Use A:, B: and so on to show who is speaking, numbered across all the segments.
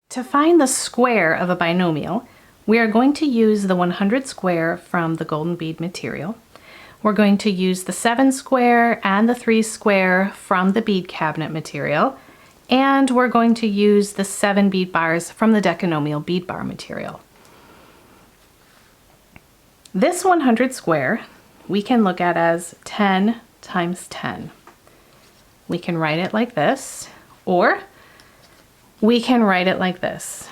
A: To find the square of a binomial, we are going to use the 100 square from the Golden Bead Material. We're going to use the 7 square and the 3 square from the bead cabinet material, and we're going to use the 7 bead bars from the Decanomial bead bar material. This 100 square we can look at as 10 times 10. We can write it like this, or we can write it like this.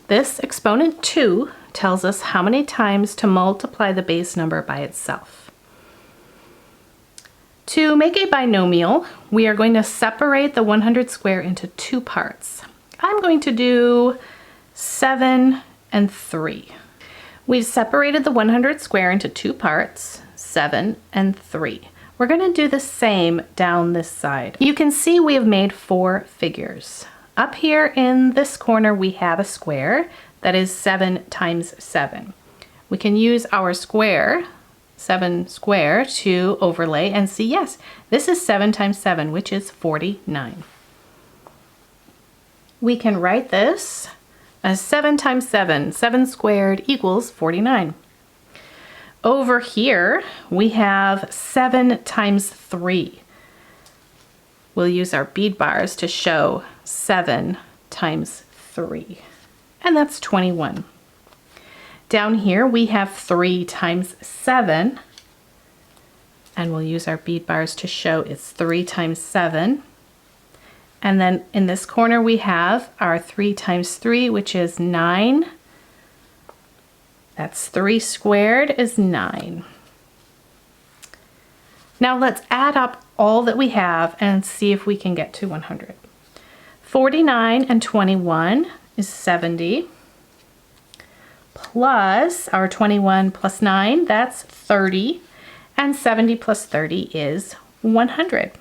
A: This exponent 2 tells us how many times to multiply the base number by itself. To make a binomial, we are going to separate the 100 square into 2 parts. I'm going to do 7 and 3. We've separated the 100 square into 2 parts, 7 and 3. We're going to do the same down this side. You can see we have made 4 figures. Up here in this corner we have a square that is 7 times 7. We can use our square, 7 square, to overlay and see, yes, this is 7 times 7, which is 49. We can write this as 7 times 7. 7 squared equals 49. Over here we have 7 times 3. We'll use our bead bars to show 7 times 3, and that's 21. Down here we have 3 times 7, and we'll use our bead bars to show it's 3 times 7. And then in this corner we have our 3 times 3, which is 9. That's 3 squared is 9. Now let's add up all that we have and see if we can get to 100. 49 and 21 is 70, plus our 21 plus 9, that's 30, and 70 plus 30 is 100.